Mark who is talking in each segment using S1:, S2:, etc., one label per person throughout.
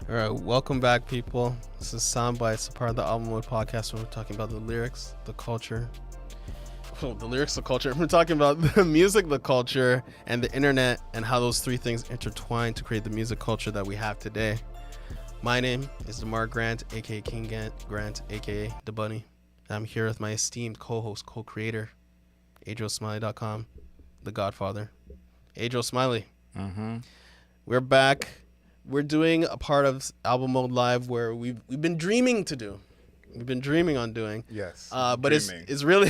S1: All right, welcome back, people. This is Soundbites, a part of the Album Mode podcast where we're talking about the lyrics, the culture. Oh, the lyrics, the culture. We're talking about the music, the culture, and the internet, and how those three things intertwine to create the music culture that we have today. My name is DeMar Grant, aka King Grant, aka The Bunny. I'm here with my esteemed co-host, co-creator, AjoSmiley.com, the Godfather, Ajo Smiley. We're back. We're doing a part of Album Mode Live where we've been dreaming to do. We've been dreaming on doing.
S2: Yes.
S1: But it's really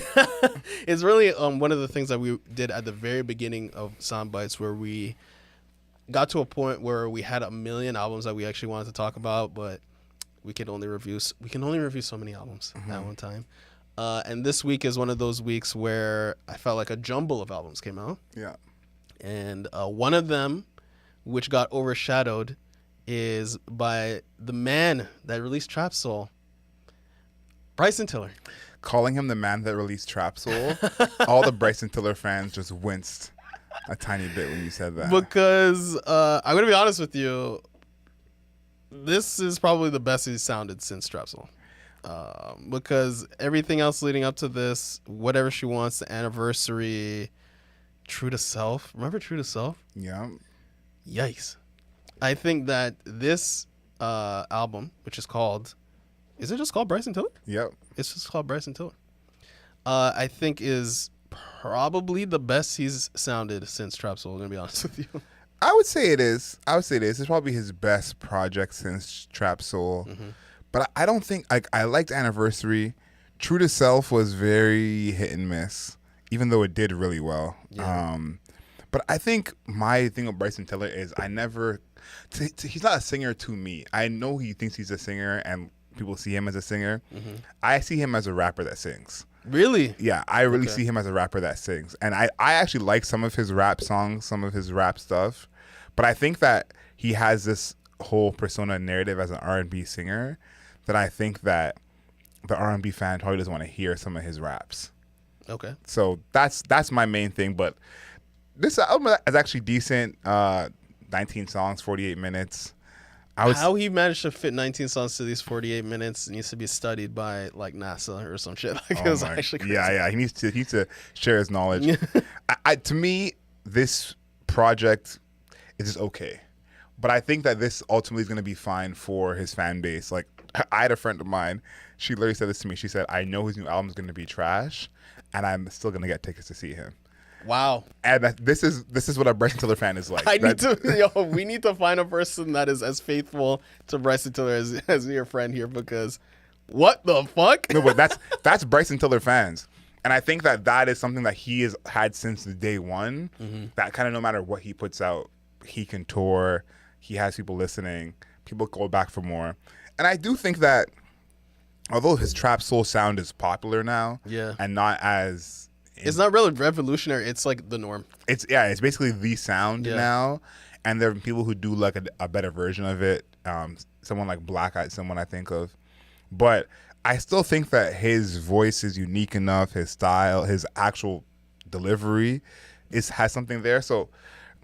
S1: it's really one of the things that we did at the very beginning of Soundbites, where we got to a point where we had a million albums that we actually wanted to talk about, but we can only review so many albums at one time. And this week is one of those weeks where I felt like a jumble of albums came out.
S2: Yeah.
S1: And one of them, which got overshadowed, is by the man that released Trap Soul, Bryson Tiller.
S2: Calling him the man that released Trap Soul, all the Bryson Tiller fans just winced a tiny bit when you said that.
S1: Because I'm going to be honest with you, this is probably the best he's sounded since Trap Soul. Because everything else leading up to this, Whatever She Wants, the Anniversary, True to Self. Remember True to Self?
S2: Yeah.
S1: Yikes. I think that this album, which is called, is it just called Bryson Tiller?
S2: Yep.
S1: It's just called Bryson Tiller. I think is probably the best he's sounded since Trap Soul, I'm going to be honest with you.
S2: I would say it is. It's probably his best project since Trap Soul. But I don't think, I liked Anniversary. True to Self was very hit and miss, even though it did really well.
S1: Yeah.
S2: But I think my thing with Bryson Tiller is he's not a singer to me. I know he thinks he's a singer and people see him as a singer. I see him as a rapper that sings.
S1: Really?
S2: Yeah, I really see him as a rapper that sings. And I actually like some of his rap songs, some of his rap stuff. But I think that he has this whole persona narrative as an R&B singer that I think that the R&B fan probably doesn't want to hear some of his raps.
S1: Okay.
S2: So that's my main thing. But this album is actually decent. 19 songs, 48 minutes.
S1: How he managed to fit 19 songs to these 48 minutes needs to be studied by like NASA or some shit. Like, it was actually crazy.
S2: Yeah. He needs to share his knowledge. To me, this project is just okay. But I think that this ultimately is going to be fine for his fan base. Like, I had a friend of mine. She literally said this to me. She said, I know his new album is going to be trash, and I'm still going to get tickets to see him.
S1: Wow.
S2: And this is what a Bryson Tiller fan is like.
S1: We need to find a person that is as faithful to Bryson Tiller as your friend here, because what the fuck?
S2: No, but that's Bryson Tiller fans. And I think that is something that he has had since the day one. That kind of no matter what he puts out, he can tour. He has people listening. People go back for more. And I do think that although his Trap Soul sound is popular now, and not as...
S1: It's not really revolutionary. It's like the norm.
S2: It's basically the sound now. And there are people who do like a better version of it. Someone like Black Eyed, someone I think of. But I still think that his voice is unique enough. His style, his actual delivery has something there. So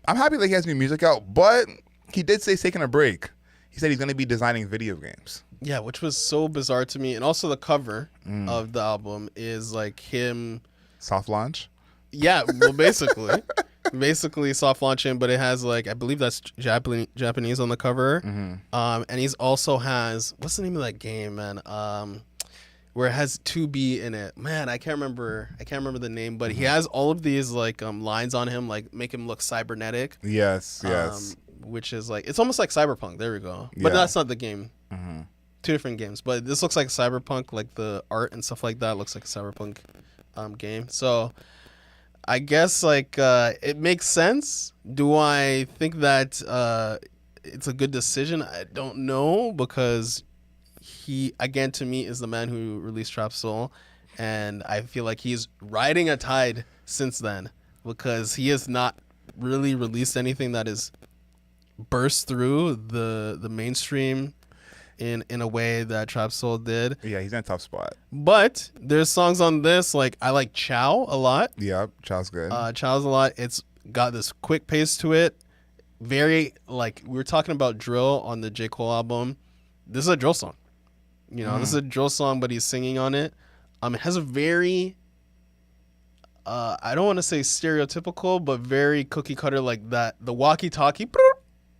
S2: I'm happy that he has new music out. But he did say he's taking a break. He said he's going to be designing video games. Yeah,
S1: which was so bizarre to me. And also the cover of the album is like him...
S2: Soft launch?
S1: Yeah, well, basically soft launching, but it has like, I believe that's Japanese on the cover. And he's also has, what's the name of that game, man? Where it has 2B in it. Man, I can't remember the name, but he has all of these like lines on him, like make him look cybernetic.
S2: Yes.
S1: Which is like, it's almost like Cyberpunk. There we go. But that's not the game. Two different games, but this looks like Cyberpunk, like the art and stuff like that looks like a Cyberpunk game. So I guess like it makes sense. Do I think that it's a good decision? I don't know, because he, again, to me, is the man who released Trap Soul, and I feel like he's riding a tide since then, because he has not really released anything that is burst through the mainstream in a way that Trap Soul did.
S2: Yeah, he's in a tough spot.
S1: But there's songs on this, like I like Chow a lot.
S2: Yeah, Chow's good.
S1: Chow's a lot. It's got this quick pace to it. very like we were talking about drill on the J. Cole album. This is a drill song. This is a drill song, but he's singing on it. It has a very I don't want to say stereotypical, but very cookie cutter, like that the walkie-talkie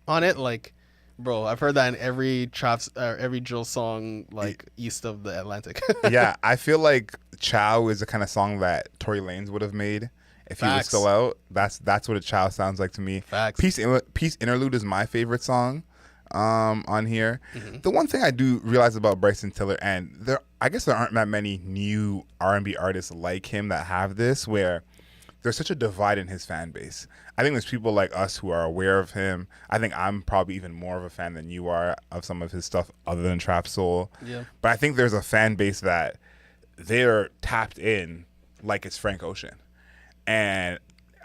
S1: on it. Like, bro, I've heard that in every every drill song like east of the Atlantic.
S2: Yeah, I feel like Chow is the kind of song that Tory Lanez would have made if he was still out. That's what a Chow sounds like to me.
S1: Facts.
S2: Peace Interlude is my favorite song on here. The one thing I do realize about Bryson Tiller, and I guess there aren't that many new R&B artists like him that have this, where there's such a divide in his fan base. I think there's people like us who are aware of him. I think I'm probably even more of a fan than you are of some of his stuff other than Trap Soul.
S1: Yeah.
S2: But I think there's a fan base that they're tapped in like it's Frank Ocean. And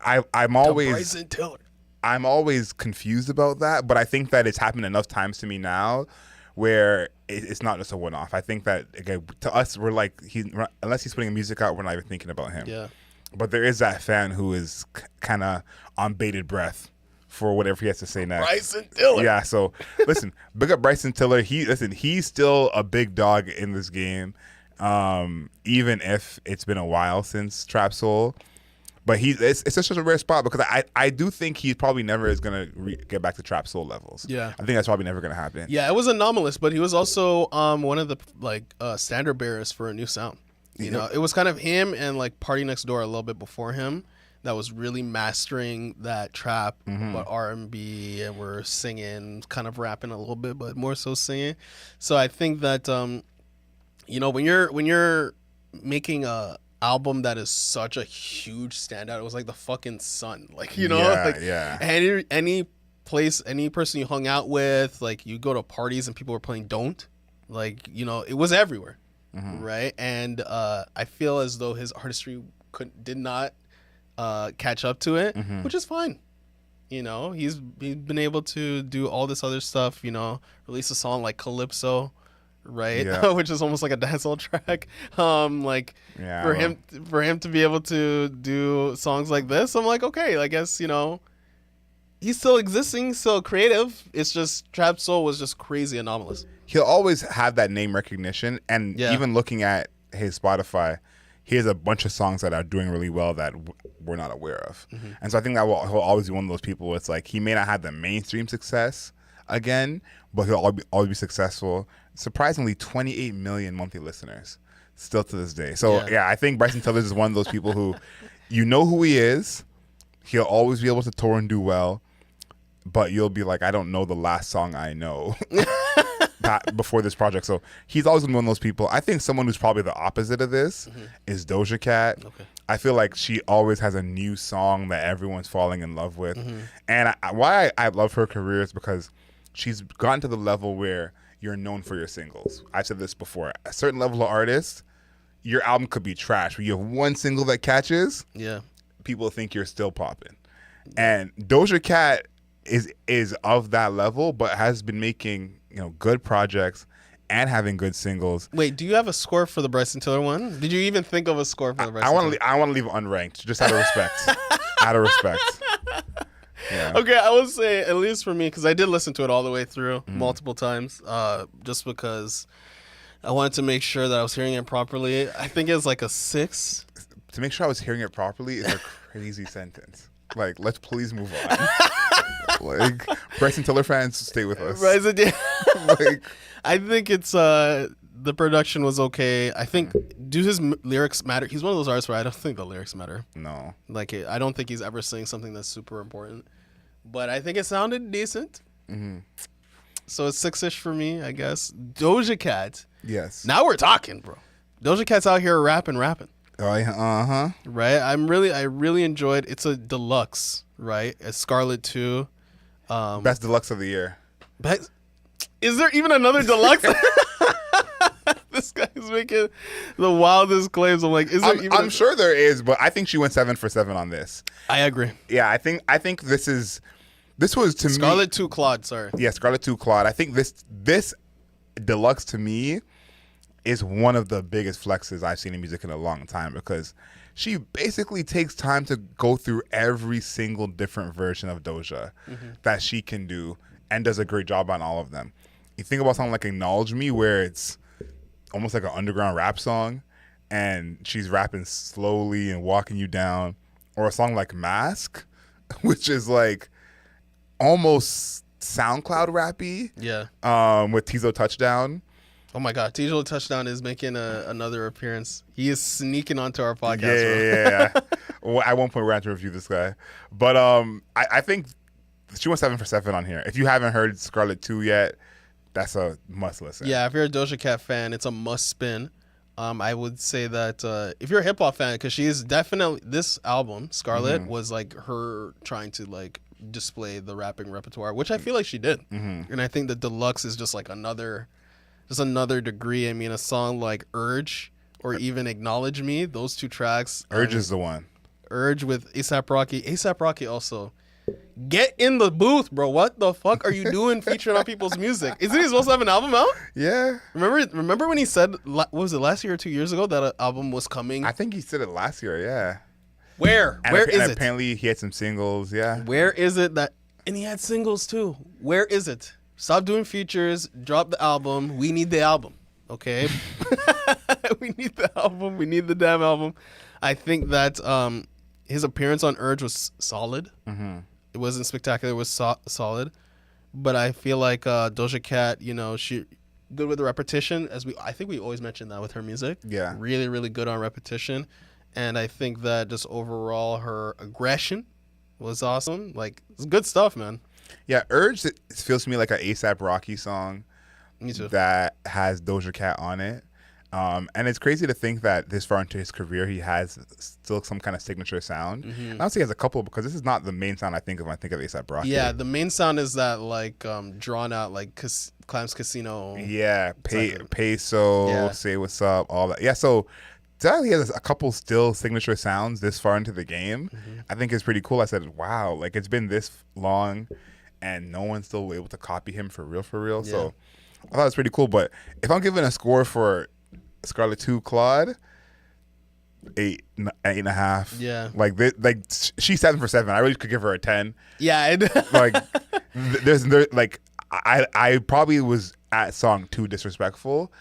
S2: I'm always
S1: Bryson Tiller.
S2: I'm always confused about that, but I think that it's happened enough times to me now where it's not just a one-off. I think that, again, to us, we're like, unless he's putting music out, we're not even thinking about him.
S1: Yeah.
S2: But there is that fan who is kind of on bated breath for whatever he has to say next.
S1: Bryson Tiller.
S2: Yeah, so listen, big up Bryson Tiller. He's still a big dog in this game, even if it's been a while since Trap Soul. But it's such a rare spot because I do think he probably never is going to get back to Trap Soul levels.
S1: Yeah.
S2: I think that's probably never going to happen.
S1: Yeah, it was anomalous, but he was also one of the standard bearers for a new sound. You know, it was kind of him and like Party Next Door a little bit before him that was really mastering that trap, but R&B, and we're singing, kind of rapping a little bit, but more so singing. So I think that when you're making a album that is such a huge standout, it was like the fucking sun, like any place, any person you hung out with, like you go to parties and people were playing Don't, like, it was everywhere. Right. And I feel as though his artistry did not catch up to it, which is fine. He's been able to do all this other stuff, release a song like Calypso, right?
S2: Yeah.
S1: Which is almost like a dancehall track. For him to be able to do songs like this, I'm like, okay, I guess, he's still existing, still creative. It's just Trap Soul was just crazy anomalous.
S2: He'll always have that name recognition, and even looking at his Spotify, he has a bunch of songs that are doing really well that we're not aware of. And so I think that he'll always be one of those people where it's like he may not have the mainstream success again, but he'll always be successful. Surprisingly, 28 million monthly listeners still to this day. So yeah, I think Bryson Tiller is one of those people who, who he is. He'll always be able to tour and do well, but you'll be like, I don't know the last song I know before this project. So he's always been one of those people. I think someone who's probably the opposite of this is Doja Cat. Okay. I feel like she always has a new song that everyone's falling in love with. And why I love her career is because she's gotten to the level where you're known for your singles. I've said this before. A certain level of artist, your album could be trash, but you have one single that catches. Yeah. People think you're still popping. And Doja Cat is of that level, but has been making good projects and having good singles.
S1: Wait, do you have a score for the Bryson Tiller one? Did you even think of a score for the Bryson Tiller?
S2: I want to leave it unranked, just out of respect. Out of respect. Yeah.
S1: Okay, I would say, at least for me, because I did listen to it all the way through multiple times, just because I wanted to make sure that I was hearing it properly. I think it's like a 6.
S2: To make sure I was hearing it properly is a crazy sentence. Like, let's please move on. Like, Bryson Tiller fans, stay with us.
S1: I think it's the production was okay. I think do his lyrics matter? He's one of those artists where I don't think the lyrics matter.
S2: No,
S1: I don't think he's ever saying something that's super important. But I think it sounded decent. So it's 6-ish for me, I guess. Doja Cat.
S2: Yes.
S1: Now we're talking, bro. Doja Cat's out here rapping.
S2: Oh yeah.
S1: Right. I really enjoyed. It's a deluxe, right? A Scarlet 2.
S2: Best deluxe of the year.
S1: Is there even another deluxe? This guy's making the wildest claims. I'm like,
S2: I'm sure there is, but I think she went 7 for 7 on this.
S1: I agree.
S2: Yeah, I think this was to me
S1: Scarlet 2 Claude. Sorry.
S2: Yeah, Scarlet 2 Claude. I think this deluxe to me is one of the biggest flexes I've seen in music in a long time, because she basically takes time to go through every single different version of Doja that she can do, and does a great job on all of them. You think about something like Acknowledge Me, where it's almost like an underground rap song, and she's rapping slowly and walking you down. Or a song like Mask, which is like almost SoundCloud rappy.
S1: Yeah.
S2: With Tizo Touchdown.
S1: Oh my God, Tizo Touchdown is making another appearance. He is sneaking onto our podcast.
S2: Yeah. Well, at one point, we're going to have to review this guy. But I think she went 7 for 7 on here. If you haven't heard Scarlet 2 yet, that's a must listen.
S1: Yeah, if you're a Doja Cat fan, it's a must spin. I would say that if you're a hip hop fan, because she is definitely, this album Scarlet was like her trying to like display the rapping repertoire, which I feel like she did. And I think the Deluxe is just like another degree. I mean, a song like Urge or even Acknowledge Me, those two tracks.
S2: Urge is the one.
S1: Urge with A$AP Rocky. A$AP Rocky also. Get in the booth, bro. What the fuck are you doing featuring on people's music? Isn't he supposed to have an album out?
S2: Yeah.
S1: Remember when he said, what was it, last year or 2 years ago, that an album was coming?
S2: I think he said it last year, yeah.
S1: Where is it?
S2: Apparently he had some singles, yeah.
S1: Where is it that, and he had singles too. Where is it? Stop doing features, drop the album. We need the album, okay? We need the album. We need the damn album. I think that his appearance on Urge was solid. It wasn't spectacular. It was solid. But I feel like Doja Cat, you know, she good with the repetition. I think we always mention that with her music. Yeah. Really, really good on repetition. And I think that just overall her aggression was awesome. Like, it's good stuff, man.
S2: Yeah, Urge, it feels to me like an A$AP Rocky song.
S1: Me too.
S2: That has Doja Cat on it. And it's crazy to think that this far into his career, he has still some kind of signature sound. I don't say he has a couple, because this is not the main sound I think of when I think of A$AP Rocky.
S1: Yeah, the main sound is that like drawn out like Clams Casino.
S2: Yeah, Peso, Say What's Up, all that. Yeah, so he has a couple still signature sounds this far into the game. I think it's pretty cool. I said, wow, like it's been this long and no one's still able to copy him for real. Yeah. So I thought it was pretty cool. But if I'm giving a score for Scarlet 2 Claude, 8.5.
S1: Yeah.
S2: Like she's 7 for 7. I really could give her a 10.
S1: Yeah.
S2: Like there's like I probably was at song 2 disrespectful,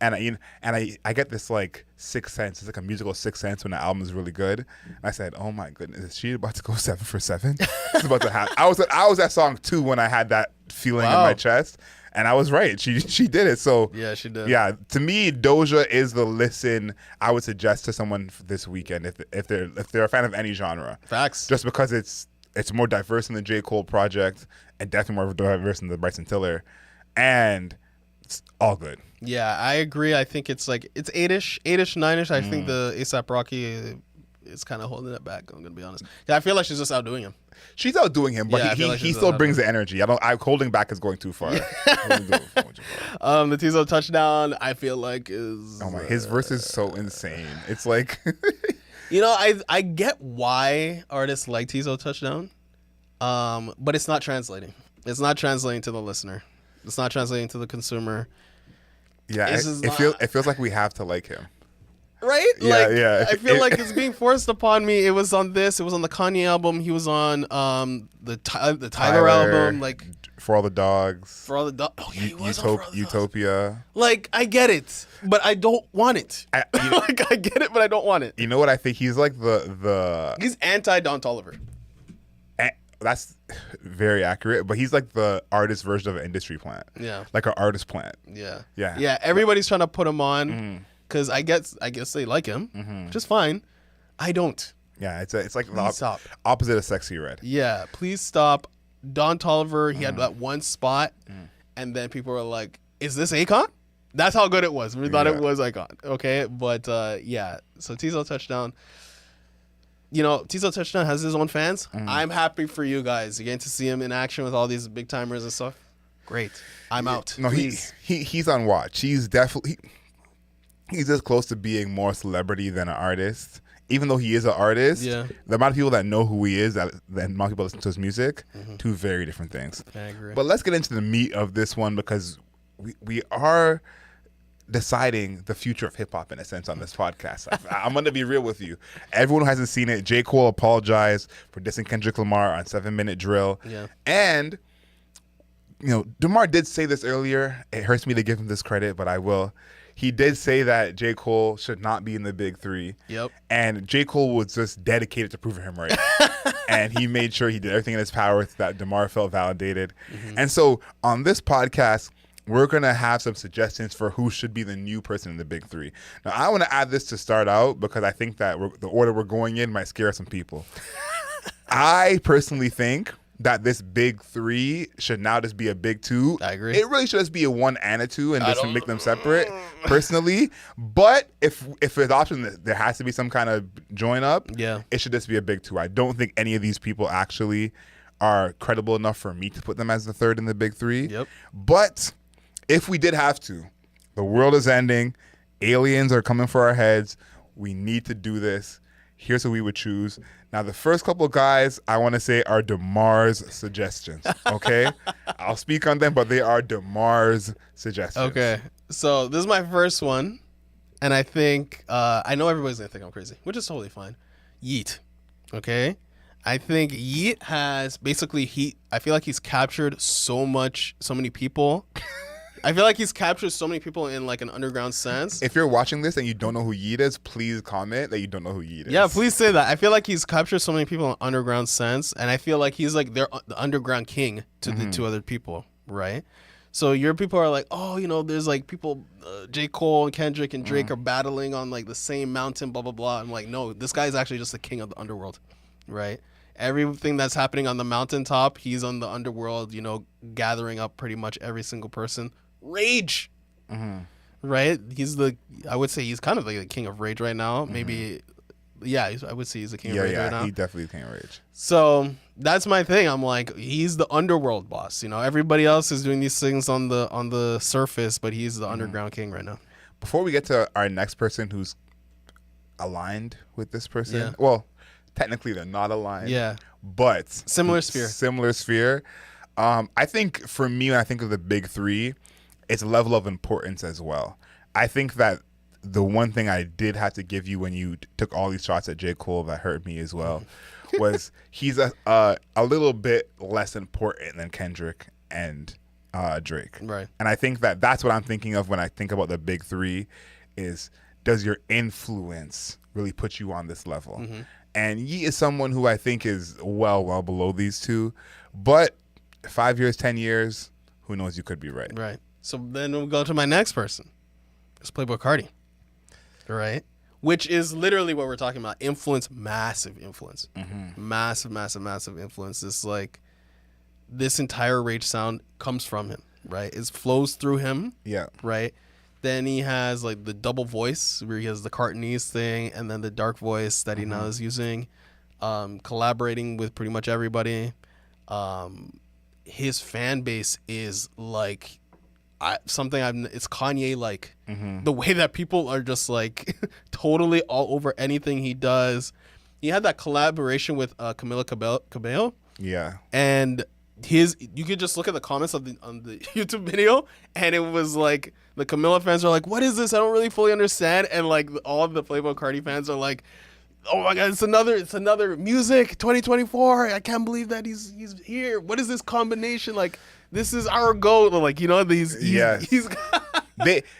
S2: and I get this like sixth sense. It's like a musical sixth sense when the album is really good. And I said, oh my goodness, is she about to go 7 for 7? It's about to happen. I was at song 2 when I had that feeling in my chest. And I was right. She did it. So
S1: yeah, she did.
S2: Yeah, to me, Doja is the listen I would suggest to someone this weekend if they're a fan of any genre.
S1: Facts.
S2: Just because it's more diverse than the J. Cole project, and definitely more diverse than the Bryson Tiller, and it's all good.
S1: Yeah, I agree. I think it's like it's 8ish, 9ish. I think the A$AP Rocky is kind of holding it back. I'm gonna be honest. Yeah, I feel like she's just outdoing him.
S2: She's outdoing him, but he still brings the energy. Holding back is going too far.
S1: The Tizo Touchdown, I feel like is.
S2: Oh my, his verse is so insane. It's like,
S1: you know, I get why artists like Tizo Touchdown, but it's not translating. It's not translating to the listener. It's not translating to the consumer.
S2: Yeah, it feels like we have to like him.
S1: Right?
S2: Yeah,
S1: like,
S2: yeah.
S1: I feel like it's being forced upon me. It was on this. It was on the Kanye album. He was on the Tyler album. Like
S2: For All the Dogs.
S1: For All the Dogs. Oh yeah, he was on For All the Dogs.
S2: Utopia.
S1: Like, I get it, but I don't want it. Like, I get it, but I don't want it.
S2: You know what I think? He's like the
S1: He's anti Don Toliver.
S2: That's very accurate, but he's like the artist version of an industry plant. Yeah. Like an artist plant.
S1: Yeah.
S2: Yeah.
S1: Yeah. Everybody's trying to put him on. Because I guess they like him, which is fine. I don't.
S2: Yeah, it's like the opposite of Sexy Red.
S1: Yeah, please stop. Don Toliver, he had that one spot, and then people were like, "Is this Akon?" That's how good it was. We thought it was Akon. Okay, but yeah. So Tizo Touchdown. You know, Tizo Touchdown has his own fans. I'm happy for you guys. You're getting to see him in action with all these big timers and stuff. Great. I'm out.
S2: No, he's on watch. He's definitely. He's as close to being more celebrity than an artist. Even though he is an artist, the amount of people that know who he is, the amount of people that listen to his music, two very different things.
S1: I agree.
S2: But let's get into the meat of this one, because we are deciding the future of hip hop in a sense on this podcast. I'm going to be real with you. Everyone who hasn't seen it, J. Cole apologized for dissing Kendrick Lamar on 7 Minute Drill.
S1: Yeah.
S2: And, you know, DeMar did say this earlier. It hurts me to give him this credit, but I will. He did say that J. Cole should not be in the big three.
S1: Yep.
S2: And J. Cole was just dedicated to proving him right. And he made sure he did everything in his power that DeMar felt validated. And so on this podcast, we're going to have some suggestions for who should be the new person in the big three. Now, I want to add this to start out because I think that the order we're going in might scare some people. I personally think that this big three should now just be a big two.
S1: I agree.
S2: It really should just be a 1 and a 2 and just make them separate, personally. But if it's an option that there has to be some kind of join up, it should just be a big two. I don't think any of these people actually are credible enough for me to put them as the third in the big three.
S1: Yep.
S2: But if we did have to, the world is ending, aliens are coming for our heads, we need to do this. Here's who we would choose. Now, the first couple guys I want to say are DeMar's suggestions, okay? I'll speak on them, but they are DeMar's suggestions.
S1: Okay. So this is my first one, and I think, I know everybody's going to think I'm crazy, which is totally fine. Yeet, okay? I think Yeet has, basically, I feel like he's captured so many people. I feel like he's captured so many people in like an underground sense.
S2: If you're watching this and you don't know who Yeet is, please comment that you don't know who Yeet is.
S1: Yeah, please say that. I feel like he's captured so many people in an underground sense, and I feel like he's like the underground king to the two other people, right? So your people are like, oh, you know, there's like people, J. Cole and Kendrick and Drake are battling on like the same mountain, blah, blah, blah. I'm like, no, this guy's actually just the king of the underworld, right? Everything that's happening on the mountaintop, he's on the underworld, you know, gathering up pretty much every single person. Rage, right? I would say he's kind of like the king of rage right now. Maybe, I would say he's the king of rage right now.
S2: Yeah, he definitely is the king of rage.
S1: So that's my thing. I'm like, he's the underworld boss. You know, everybody else is doing these things on the surface, but he's the underground king right now.
S2: Before we get to our next person who's aligned with this person,
S1: Yeah.
S2: well, technically they're not aligned.
S1: Yeah.
S2: But
S1: Similar sphere.
S2: I think for me, when I think of the big three, it's a level of importance as well. I think that the one thing I did have to give you when you took all these shots at J. Cole that hurt me as well was he's a little bit less important than Kendrick and Drake.
S1: Right.
S2: And I think that that's what I'm thinking of when I think about the big three is, does your influence really put you on this level? And Yeet is someone who I think is well below these two. But 5 years, 10 years, who knows, you could be right.
S1: Right. So then we'll go to my next person. It's Playboi Carti. Right? Which is literally what we're talking about. Influence, massive influence. Massive influence. It's like this entire rage sound comes from him, right? It flows through him.
S2: Yeah.
S1: Right? Then he has like the double voice where he has the Cartonese thing and then the dark voice that he now is using. Collaborating with pretty much everybody. His fan base is like it's Kanye like. The way that people are just like totally all over anything he does. He had that collaboration with Camila Cabello.
S2: Yeah.
S1: And you could just look at the comments on the YouTube video, and it was like the Camila fans are like, what is this? I don't really fully understand. And like all of the Playboi Carti fans are like, oh my God, it's another music 2024. I can't believe that he's here. What is this combination? Like, this is our goal. Like, you know,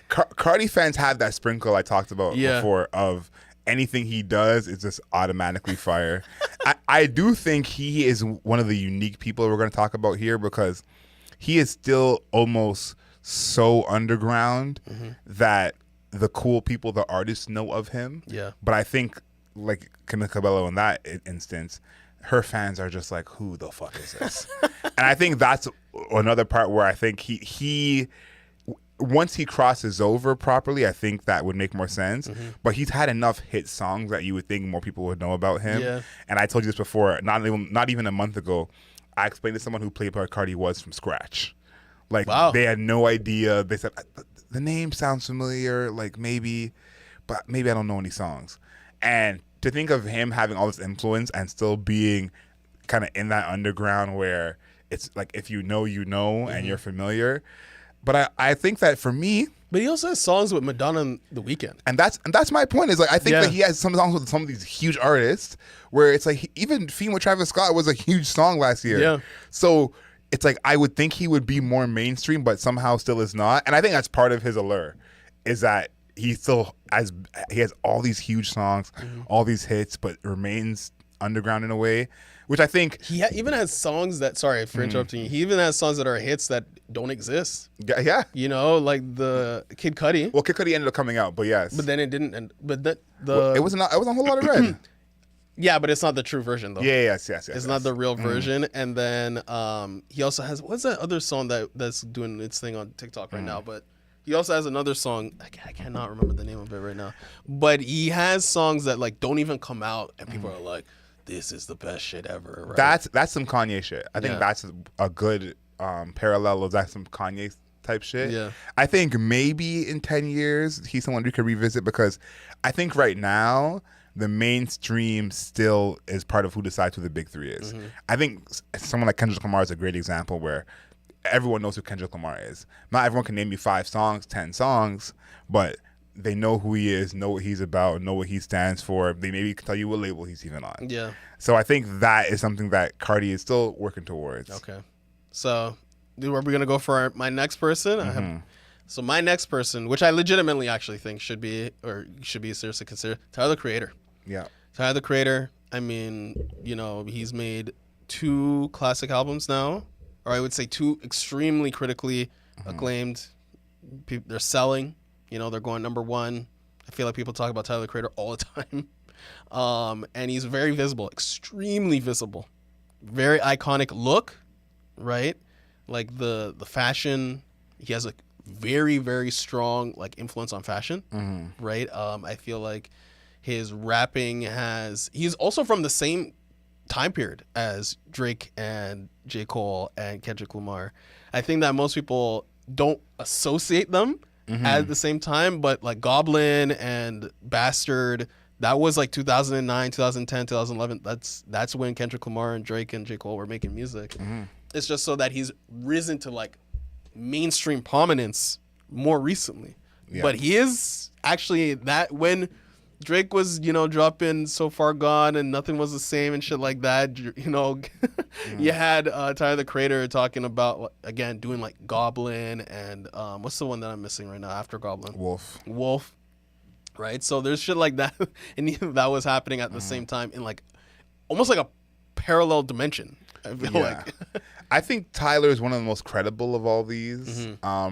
S2: Carti fans have that sprinkle I talked about before of anything he does is just automatically fire. I do think he is one of the unique people we're going to talk about here because he is still almost so underground that the cool people, the artists know of him. Yeah. But I think like Camila Cabello in that instance, her fans are just like, who the fuck is this? And I think that's another part where I think he once he crosses over properly, I think that would make more sense. But he's had enough hit songs that you would think more people would know about him. Yeah. And I told you this before, not even a month ago, I explained to someone who Playboi Carti was from scratch. Like, they had no idea. They said, the name sounds familiar, like maybe, but maybe I don't know any songs. And to think of him having all this influence and still being kind of in that underground where it's like if you know, and you're familiar. But I think that for me,
S1: But he also has songs with Madonna and The Weeknd.
S2: And that's my point. Is like I think that he has some songs with some of these huge artists where it's like even Fiend with Travis Scott was a huge song last year.
S1: Yeah.
S2: So it's like I would think he would be more mainstream, but somehow still is not. And I think that's part of his allure, is that he has all these huge songs, all these hits, but remains underground in a way, which I think
S1: he even has songs that. Sorry for interrupting you. He even has songs that are hits that don't exist.
S2: Yeah.
S1: You know, like the Kid Cudi.
S2: Well, Kid Cudi ended up coming out, but yes.
S1: But then it didn't.
S2: It was on a whole lot of red.
S1: Yeah, but it's not the true version though.
S2: Yeah, yes.
S1: It's not the real version. And then he also has, what's that other song that's doing its thing on TikTok right now? But he also has another song. I cannot remember the name of it right now. But he has songs that like don't even come out, and people are like, "This is the best shit ever." Right?
S2: That's some Kanye shit. I think that's a good parallel of that, some Kanye type shit.
S1: Yeah.
S2: I think maybe in 10 years he's someone we could revisit, because I think right now the mainstream still is part of who decides who the big three is. I think someone like Kendrick Lamar is a great example where everyone knows who Kendrick Lamar is. Not everyone can name you 5 songs, 10 songs, but they know who he is, know what he's about, know what he stands for. They maybe can tell you what label he's even on.
S1: Yeah.
S2: So I think that is something that Cardi is still working towards.
S1: Okay. So are we going to go for my next person? So my next person, which I legitimately actually think should be seriously considered, Tyler, the Creator.
S2: Yeah.
S1: Tyler, the Creator, I mean, you know, he's made 2 classic albums now, or I would say 2 extremely critically acclaimed. They're selling, you know, they're going number 1. I feel like people talk about Tyler, the Creator all the time. And he's very visible, extremely visible, very iconic look, right? Like the fashion, he has a very, very strong like influence on fashion, right? I feel like his rapping he's also from the same time period as Drake and J. Cole and Kendrick Lamar. I think that most people don't associate them at the same time, but like Goblin and Bastard, that was like 2009, 2010, 2011. That's when Kendrick Lamar and Drake and J. Cole were making music. It's just so that he's risen to like mainstream prominence more recently. Yeah. But he is actually that when Drake was, you know, dropping So Far Gone and Nothing Was the Same and shit like that, you know, you had Tyler, the Creator, talking about, again, doing like Goblin and what's the one that I'm missing right now after Goblin? Wolf. Right? So there's shit like that. And that was happening at the same time in like almost like a parallel dimension, I feel like.
S2: I think Tyler is one of the most credible of all these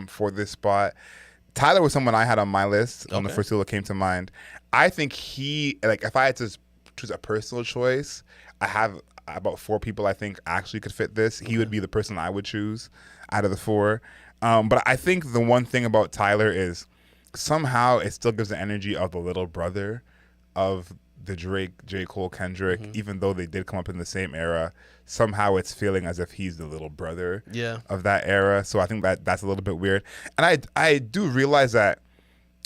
S2: for this spot. Tyler was someone I had on my list when the first two that came to mind. I think he, like, if I had to choose a personal choice, I have about 4 people I think actually could fit this. He would be the person I would choose out of the 4. But I think the one thing about Tyler is somehow it still gives the energy of the little brother of the Drake, J. Cole, Kendrick, even though they did come up in the same era. Somehow it's feeling as if he's the little brother of that era. So I think that's a little bit weird. And I do realize that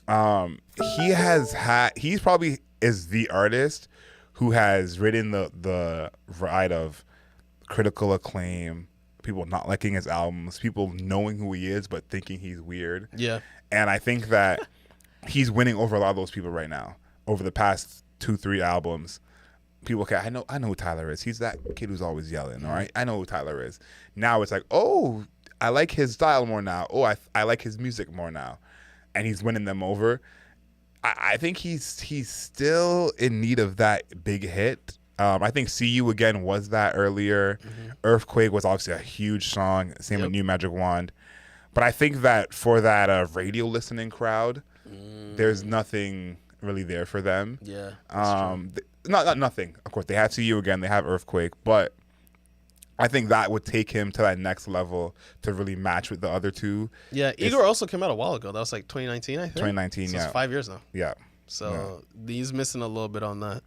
S2: he probably is the artist who has ridden the ride of critical acclaim, people not liking his albums, people knowing who he is but thinking he's weird.
S1: Yeah.
S2: And I think that he's winning over a lot of those people right now. Over the past 2-3 albums, people, okay, I know who Tyler is. He's that kid who's always yelling, all right? I know who Tyler is. Now it's like, oh, I like his style more now. Oh, I like his music more now. And he's winning them over. I think he's still in need of that big hit. I think See You Again was that earlier. Earthquake was obviously a huge song. Same with New Magic Wand. But I think that for that radio listening crowd, there's nothing really there for them.
S1: Yeah.
S2: Not nothing. Of course, they have See You Again. They have Earthquake. But I think that would take him to that next level to really match with the other 2.
S1: Yeah, Igor also came out a while ago. That was like 2019, I think.
S2: 2019,
S1: so
S2: yeah.
S1: It's 5 years now.
S2: Yeah.
S1: So he's missing a little bit on that.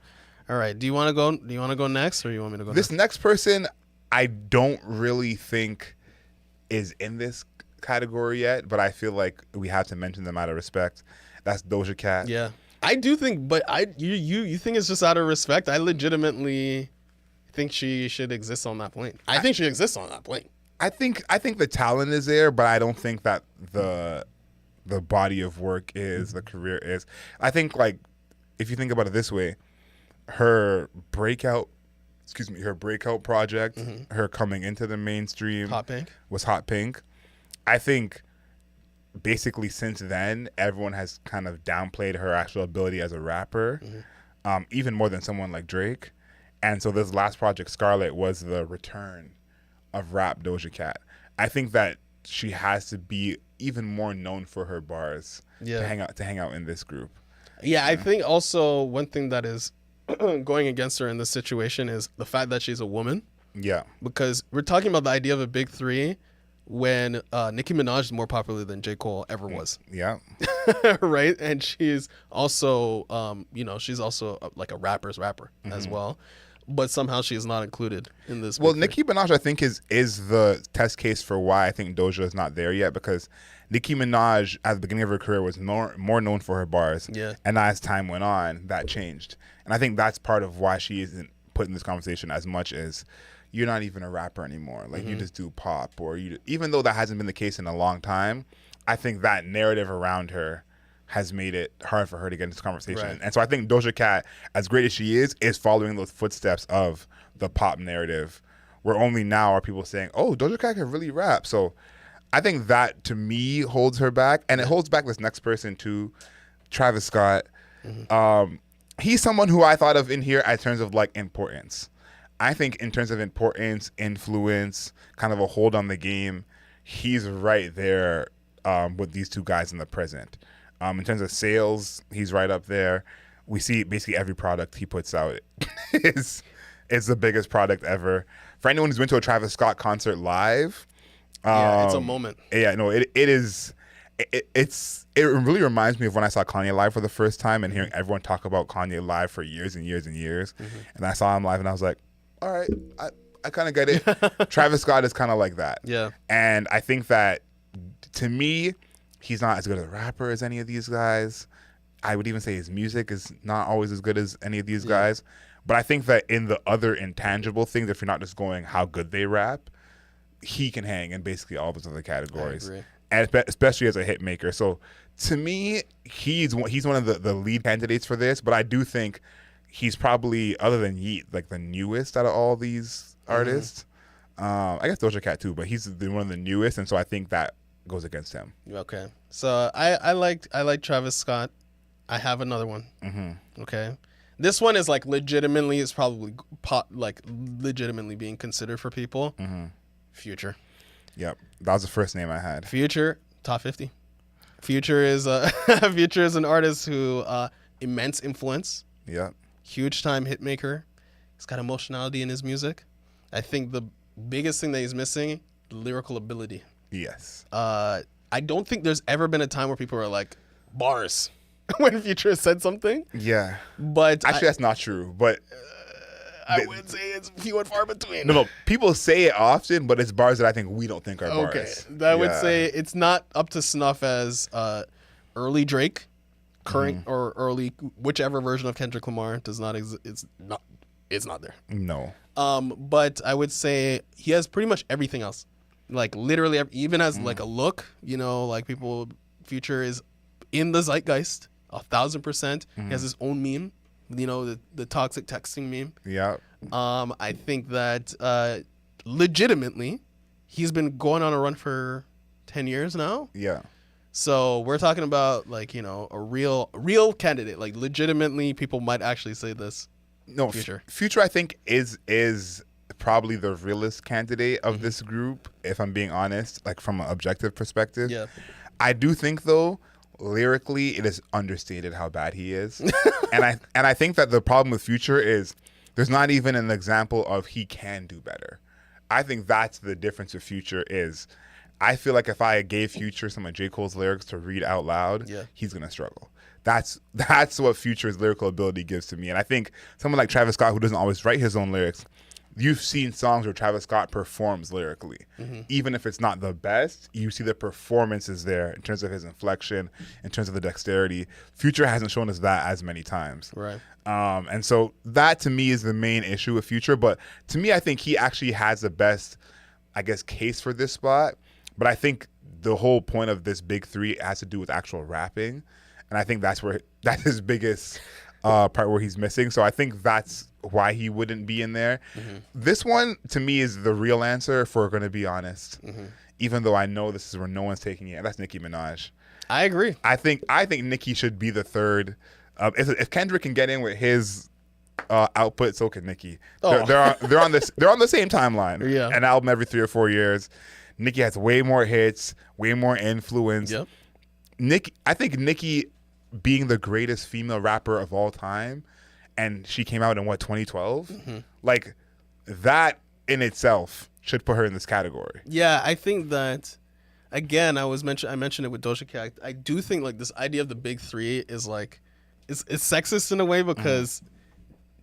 S1: All right. Do you want to go next, or you want me to go?
S2: This next person, I don't really think is in this category yet, but I feel like we have to mention them out of respect. That's Doja Cat.
S1: Yeah, I do think, but you think it's just out of respect? I legitimately think she should exist on that plane. I think she exists on that plane.
S2: I think the talent is there, but I don't think that the the body of work is, the career is. I think, like, if you think about it this way, her breakout project, her coming into the mainstream was Hot Pink. I think basically since then, everyone has kind of downplayed her actual ability as a rapper, even more than someone like Drake. And so this last project, Scarlet, was the return of rap Doja Cat. I think that she has to be even more known for her bars to hang out in this group.
S1: Yeah, I think also one thing that is going against her in this situation is the fact that she's a woman.
S2: Yeah.
S1: Because we're talking about the idea of a big three when Nicki Minaj is more popular than J. Cole ever was.
S2: Yeah.
S1: Right? And she's also, she's also like a rapper's rapper as well. But somehow she is not included in this.
S2: Well, Nicki Minaj, I think, is the test case for why I think Doja is not there yet, because Nicki Minaj, at the beginning of her career, was more known for her bars.
S1: Yeah.
S2: And as time went on, that changed. And I think that's part of why she isn't put in this conversation as much as you're not even a rapper anymore. Like, you just do pop. Or even though that hasn't been the case in a long time, I think that narrative around her has made it hard for her to get into this conversation.
S1: Right.
S2: And so I think Doja Cat, as great as she is following those footsteps of the pop narrative, where only now are people saying, oh, Doja Cat can really rap. So I think that, to me, holds her back. And it holds back this next person, too, Travis Scott. He's someone who I thought of in here in terms of, like, importance. I think in terms of importance, influence, kind of a hold on the game, he's right there with these two guys in the present. In terms of sales, he's right up there. We see basically every product he puts out is the biggest product ever. For anyone who's been to a Travis Scott concert live,
S1: it's a moment.
S2: Yeah, no, it is. It really reminds me of when I saw Kanye live for the first time and hearing everyone talk about Kanye live for years and years and years. And I saw him live and I was like, all right, I kind of get it. Travis Scott is kind of like that.
S1: Yeah.
S2: And I think that, to me, he's not as good a rapper as any of these guys. I would even say his music is not always as good as any of these guys. But I think that in the other intangible things, if you're not just going how good they rap, he can hang in basically all of those other categories.
S1: I agree.
S2: And especially as a hit maker. So to me, he's one of the lead candidates for this. But I do think he's probably, other than Yeat, like the newest out of all these artists. I guess Doja Cat too, but he's one of the newest. And so I think that goes against him.
S1: Okay. So I like Travis Scott. I have another one. Okay. This one is like legitimately being considered for people. Future.
S2: Yep. That was the first name I had.
S1: Future, top 50. Future is an artist who immense influence.
S2: Yep.
S1: Huge time hit maker. He's got emotionality in his music. I think the biggest thing that he's missing, lyrical ability.
S2: Yes.
S1: I don't think there's ever been a time where people are like, bars, when Future said something.
S2: Yeah.
S1: But
S2: actually, that's not true. But
S1: I would say it's few and far between.
S2: No, people say it often, but it's bars that I think we don't think are bars.
S1: Okay. I would say it's not up to snuff as early Drake, current or early whichever version of Kendrick Lamar does not exist. It's not there.
S2: No.
S1: But I would say he has pretty much everything else. Like literally, even as like a look, like people, Future is in the zeitgeist 1,000%. He has his own meme, the toxic texting meme.
S2: Yeah.
S1: I think that legitimately, he's been going on a run for 10 years now.
S2: Yeah.
S1: So we're talking about like a real candidate. Like legitimately, people might actually say this.
S2: No, Future I think is probably the realest candidate of this group, if I'm being honest, like from an objective perspective.
S1: Yeah.
S2: I do think though, lyrically, it is understated how bad he is. and I think that the problem with Future is there's not even an example of he can do better. I think that's the difference with Future is I feel like if I gave Future some of J. Cole's lyrics to read out loud, he's going to struggle. That's what Future's lyrical ability gives to me. And I think someone like Travis Scott, who doesn't always write his own lyrics, you've seen songs where Travis Scott performs lyrically. Even if it's not the best, you see the performances there in terms of his inflection, in terms of the dexterity. Future hasn't shown us that as many times.
S1: Right.
S2: And so that to me is the main issue with Future. But to me, I think he actually has the best, I guess, case for this spot. But I think the whole point of this big three has to do with actual rapping, and I think that's his biggest part where he's missing. So I think that's why he wouldn't be in there. This one to me is the real answer, if we're going to be honest. Even though I know this is where no one's taking it, and that's Nicki Minaj.
S1: I agree.
S2: I think Nicki should be the third. If Kendrick can get in with his output, so can Nicki.
S1: Oh.
S2: They're on the same timeline.
S1: Yeah.
S2: An album every 3 or 4 years. Nicki has way more hits, way more influence.
S1: Yep.
S2: I think Nicki being the greatest female rapper of all time, and she came out in 2012? Like that in itself should put her in this category.
S1: Yeah, I think that again, I mentioned it with Doja Cat. I do think like this idea of the big three is like it's sexist in a way because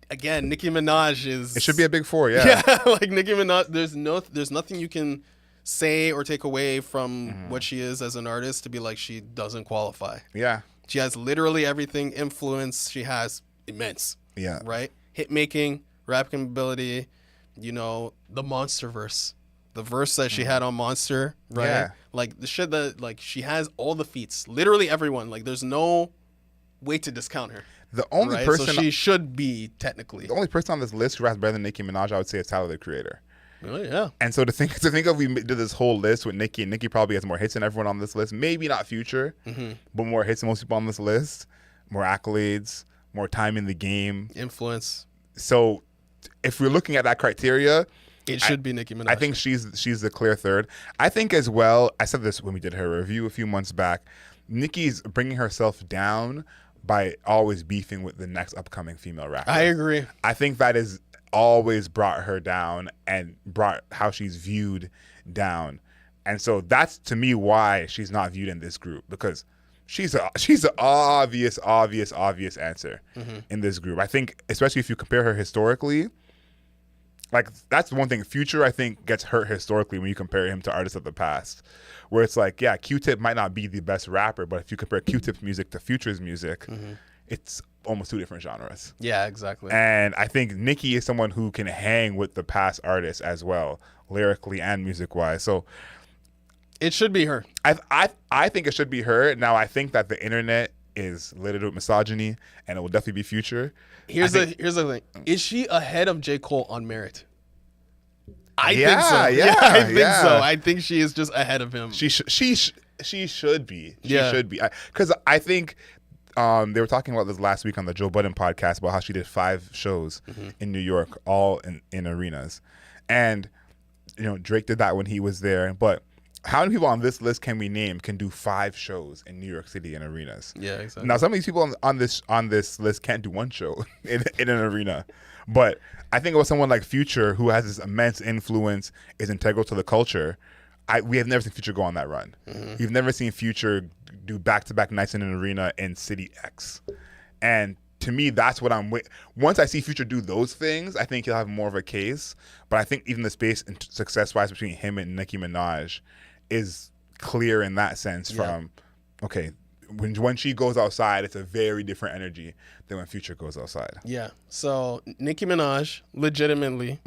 S1: again, Nicki Minaj is.
S2: It should be a big four, yeah.
S1: Yeah, like Nicki Minaj. There's nothing you can say or take away from what she is as an artist to be like she doesn't qualify.
S2: Yeah.
S1: She has literally everything. Influence. She has immense.
S2: Yeah.
S1: Right. Hit making, rap ability. You know, the Monster verse. The verse that she had on Monster, right?
S2: Yeah.
S1: Like the shit that like she has all the feats. Literally everyone. Like there's no way to discount her.
S2: The only
S1: right?
S2: person
S1: So she should be technically.
S2: The only person on this list who raps better than Nicki Minaj, I would say, is Tyler the Creator.
S1: Oh yeah.
S2: And so to think of we did this whole list with Nicki, and Nicki probably has more hits than everyone on this list. Maybe not Future, but more hits than most people on this list. More accolades, more time in the game,
S1: Influence.
S2: So if we're looking at that criteria,
S1: It should be Nicki Minaj.
S2: I think she's the clear third. I think as well, I said this when we did her review a few months back, Nicki's bringing herself down by always beefing with the next upcoming female rapper.
S1: I agree.
S2: I think that has always brought her down and brought how she's viewed down. And so that's, to me, why she's not viewed in this group, because she's an obvious answer in this group. I think, especially if you compare her historically, like that's the one thing. Future, I think, gets hurt historically when you compare him to artists of the past, where it's like, yeah, Q-Tip might not be the best rapper, but if you compare Q-Tip's music to Future's music, it's almost two different genres.
S1: Yeah, exactly.
S2: And I think Nicki is someone who can hang with the past artists as well, lyrically and music-wise. So
S1: it should be her.
S2: I think it should be her. Now, I think that the internet is littered with misogyny, and it will definitely be Future.
S1: Here's the thing. Is she ahead of J. Cole on merit? I think
S2: Yeah,
S1: so.
S2: yeah,
S1: I think
S2: yeah.
S1: so. I think she is just ahead of him.
S2: She should be. She should be. Because I think they were talking about this last week on the Joe Budden podcast about how she did 5 shows in New York, all in arenas. And, you know, Drake did that when he was there. But how many people on this list can we name can do 5 shows in New York City in arenas?
S1: Yeah, exactly.
S2: Now, some of these people on this list can't do 1 show in an arena. But I think about someone like Future, who has this immense influence, is integral to the culture. We have never seen Future go on that run. We've never seen Future do back-to-back nights in an arena in City X. And to me, that's what I'm with. Once I see Future do those things, I think he'll have more of a case. But I think even the space and success-wise between him and Nicki Minaj is clear in that sense from, okay, when she goes outside, it's a very different energy than when Future goes outside.
S1: Yeah. So Nicki Minaj, legitimately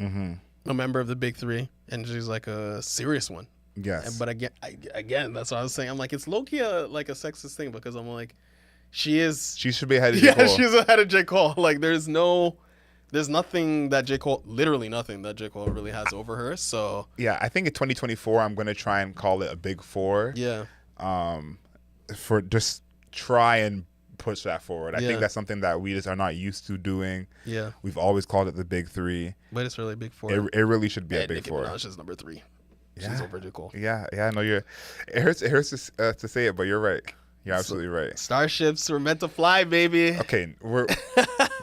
S1: a member of the big three, and she's like a serious one.
S2: Yes.
S1: But again, that's what I was saying. I'm like, it's low-key like a sexist thing, because I'm like, she should be ahead of J. Cole. Yeah, she's ahead of J. Cole. Like, there's nothing that J. Cole, literally nothing that J. Cole really has over her. So
S2: yeah, I think in 2024, I'm going to try and call it a big 4.
S1: Yeah.
S2: For just try and push that forward. I think that's something that we just are not used to doing.
S1: Yeah.
S2: We've always called it the big 3.
S1: But it's really a big 4.
S2: It really should be a big
S1: Nicki
S2: 4.
S1: Minaj is number 3.
S2: Yeah.
S1: She's over J. Cole.
S2: Yeah. I know it hurts to say it, but you're right. You're absolutely right.
S1: Starships were meant to fly, baby.
S2: Okay,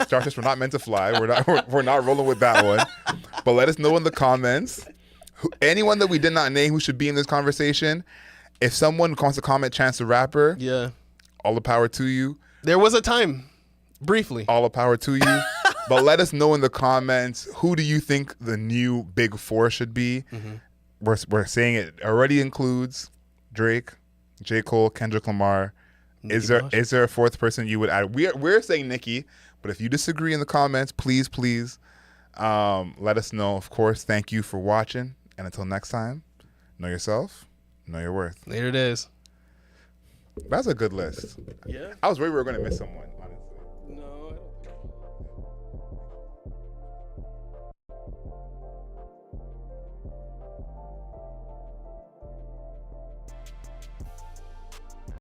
S2: starships were not meant to fly. We're not rolling with that one. But let us know in the comments, anyone that we did not name who should be in this conversation. If someone wants to comment Chance the Rapper, all the power to you.
S1: There was a time, briefly.
S2: All the power to you. But let us know in the comments, who do you think the new big 4 should be? We're saying it already includes Drake, J. Cole, Kendrick Lamar. Is there a 4th person you would add? We're saying Nicki, but if you disagree in the comments, please let us know. Of course, thank you for watching, and until next time, know yourself, Know your worth.
S1: Later days.
S2: That's a good list.
S1: Yeah.
S2: I was worried we were gonna miss someone, honestly.